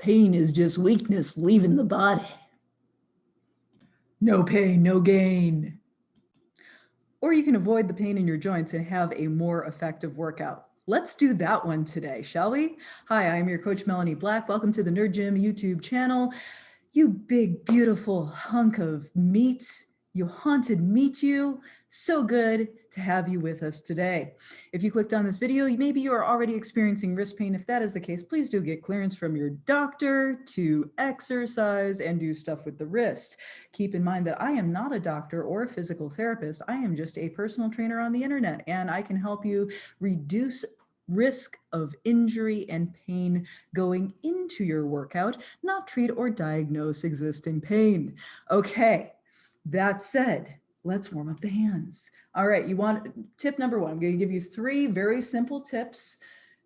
Pain is just weakness leaving the body. No pain, no gain. Or you can avoid the pain in your joints and have a more effective workout. Let's do that one today, shall we? Hi, I'm your coach, Melanie Black. Welcome to the Nerd Gym YouTube channel. You big, beautiful hunk of meat. You haunted meat you. So good to have you with us today. If you clicked on this video, maybe you are already experiencing wrist pain. If that is the case, please do get clearance from your doctor to exercise and do stuff with the wrist. Keep in mind that I am not a doctor or a physical therapist. I am just a personal trainer on the internet, and I can help you reduce risk of injury and pain going into your workout, not treat or diagnose existing pain. Okay, that said, let's warm up the hands. All right, tip number one. I'm going to give you 3 very simple tips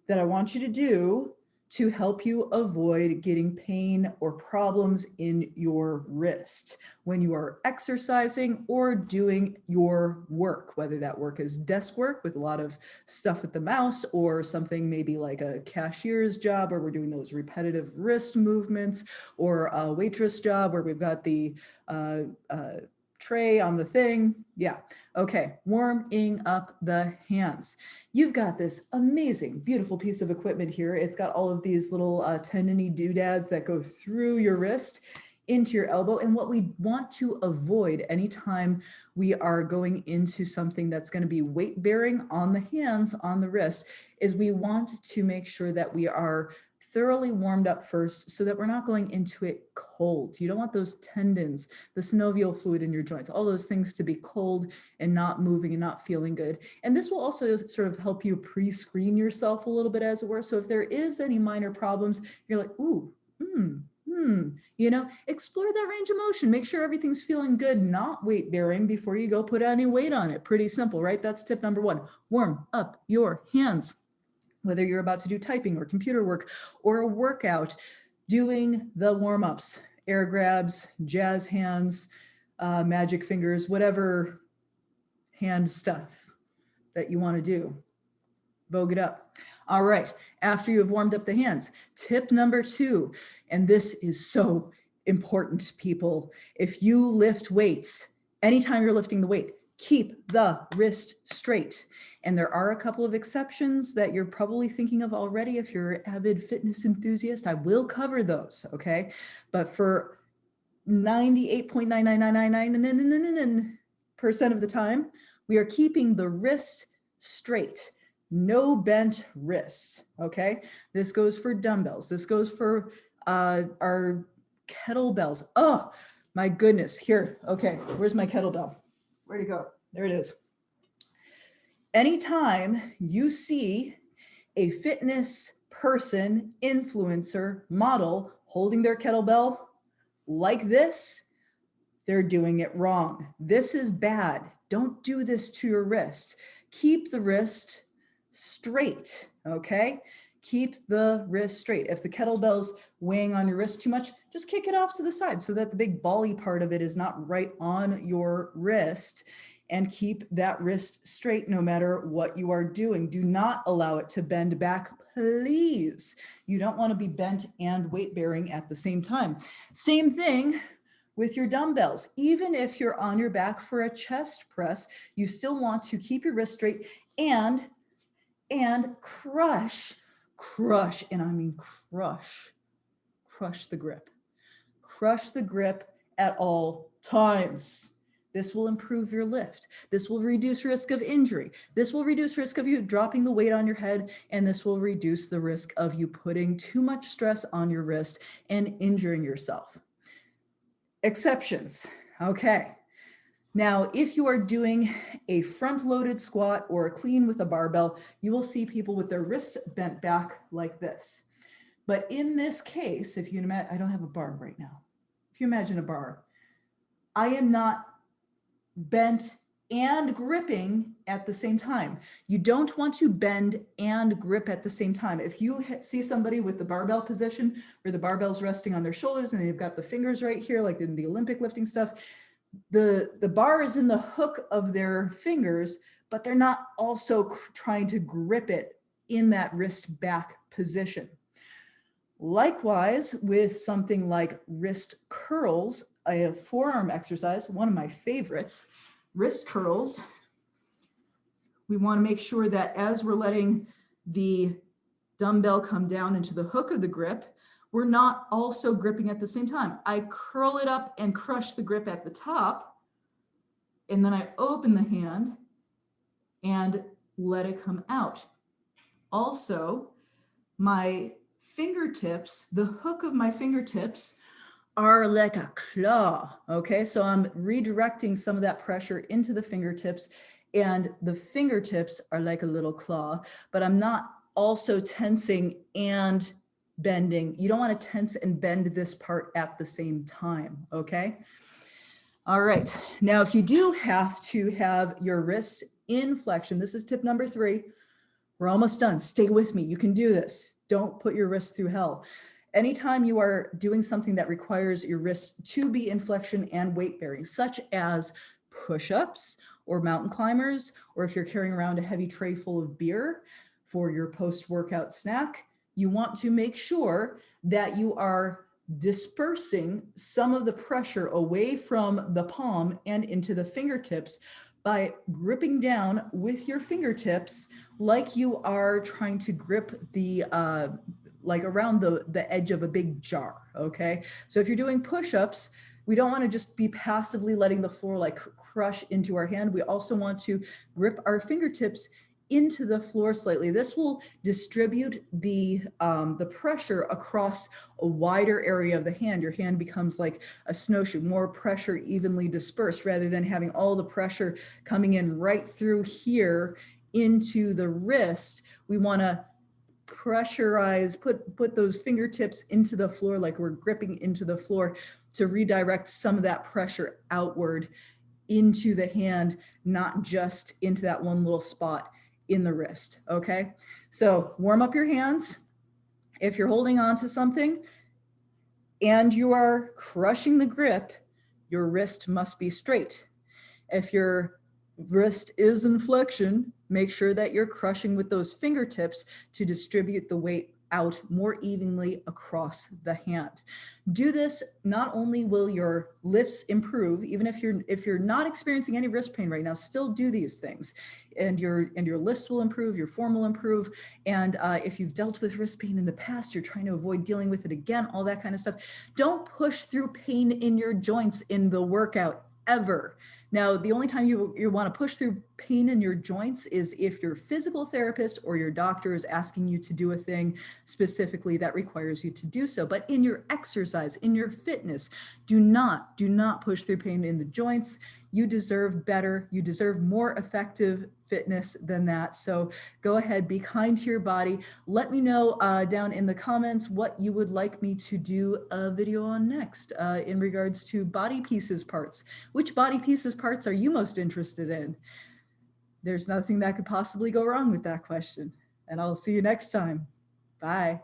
that I want you to do to help you avoid getting pain or problems in your wrist when you are exercising or doing your work, whether that work is desk work with a lot of stuff with the mouse or something maybe like a cashier's job where we're doing those repetitive wrist movements, or a waitress job where we've got the tray on the thing. Yeah. Okay. Warming up the hands. You've got this amazing, beautiful piece of equipment here. It's got all of these little tendony doodads that go through your wrist into your elbow. And what we want to avoid anytime we are going into something that's going to be weight bearing on the hands, on the wrist, is we want to make sure that we are thoroughly warmed up first so that we're not going into it cold. You don't want those tendons, the synovial fluid in your joints, all those things to be cold and not moving and not feeling good. And this will also sort of help you pre-screen yourself a little bit, as it were. So if there is any minor problems, you're like, ooh, explore that range of motion. Make sure everything's feeling good, not weight bearing before you go put any weight on it. Pretty simple, right? That's tip number 1. Warm up your hands. Whether you're about to do typing or computer work or a workout, doing the warm-ups, air grabs, jazz hands, magic fingers, whatever hand stuff that you want to do, vogue it up. All right, after you have warmed up the hands, tip number 2, and this is so important, people. If you lift weights, anytime you're lifting the weight, keep the wrist straight. And there are a couple of exceptions that you're probably thinking of already. If you're an avid fitness enthusiast, I will cover those, okay? But for 98.99999% of the time, we are keeping the wrist straight. No bent wrists, okay? This goes for dumbbells. This goes for our kettlebells. Oh, my goodness. Here, okay, where's my kettlebell? Where'd it go? There it is. Anytime you see a fitness person, influencer, model holding their kettlebell like this, they're doing it wrong. This is bad. Don't do this to your wrist. Keep the wrist straight, okay? Keep the wrist straight. If the kettlebell's weighing on your wrist too much, just kick it off to the side so that the big bally part of it is not right on your wrist, and keep that wrist straight no matter what you are doing. Do not allow it to bend back, please. You don't want to be bent and weight bearing at the same time. Same thing with your dumbbells. Even if you're on your back for a chest press, you still want to keep your wrist straight and crush, and I mean crush the grip. Crush the grip at all times. This will improve your lift. This will reduce risk of injury. This will reduce risk of you dropping the weight on your head, and this will reduce the risk of you putting too much stress on your wrist and injuring yourself. Exceptions, okay. Now, if you are doing a front-loaded squat or a clean with a barbell, you will see people with their wrists bent back like this. But in this case, if you imagine, I don't have a bar right now. If you imagine a bar, I am not bent and gripping at the same time. You don't want to bend and grip at the same time. If you see somebody with the barbell position where the barbell's resting on their shoulders and they've got the fingers right here, like in the Olympic lifting stuff, the bar is in the hook of their fingers, but they're not also trying to grip it in that wrist back position. Likewise, with something like wrist curls, a forearm exercise, one of my favorites, wrist curls, we want to make sure that as we're letting the dumbbell come down into the hook of the grip, we're not also gripping at the same time. I curl it up and crush the grip at the top, and then I open the hand and let it come out. Also, my fingertips, the hook of my fingertips are like a claw, okay? So I'm redirecting some of that pressure into the fingertips, and the fingertips are like a little claw, but I'm not also tensing and bending. You don't want to tense and bend this part at the same time, okay? All right, now if you do have to have your wrists in flexion, this is tip number 3. We're almost done. Stay with me. You can do this. Don't put your wrists through hell. Anytime you are doing something that requires your wrists to be in flexion and weight bearing, such as push-ups or mountain climbers, or if you're carrying around a heavy tray full of beer for your post-workout snack, you want to make sure that you are dispersing some of the pressure away from the palm and into the fingertips by gripping down with your fingertips like you are trying to grip the like around the edge of a big jar, okay? So if you're doing push-ups, we don't want to just be passively letting the floor like crush into our hand. We also want to grip our fingertips into the floor slightly. This will distribute the pressure across a wider area of the hand. Your hand becomes like a snowshoe, more pressure evenly dispersed rather than having all the pressure coming in right through here into the wrist. We want to pressurize, put those fingertips into the floor like we're gripping into the floor to redirect some of that pressure outward into the hand, not just into that one little spot in the wrist, okay? So warm up your hands. If you're holding on to something and you are crushing the grip, your wrist must be straight. If your wrist is in flexion, make sure that you're crushing with those fingertips to distribute the weight out more evenly across the hand. Do this, not only will your lifts improve, even if you're not experiencing any wrist pain right now, still do these things, and your lifts will improve, your form will improve, and if you've dealt with wrist pain in the past, you're trying to avoid dealing with it again, all that kind of stuff. Don't push through pain in your joints in the workout ever. Now, the only time you want to push through pain in your joints is if your physical therapist or your doctor is asking you to do a thing specifically that requires you to do so. But in your exercise, in your fitness, do not push through pain in the joints. You deserve better. You deserve more effective fitness than that. So go ahead, be kind to your body. Let me know down in the comments what you would like me to do a video on next in regards to body pieces parts. Which body pieces parts are you most interested in? There's nothing that could possibly go wrong with that question. And I'll see you next time. Bye.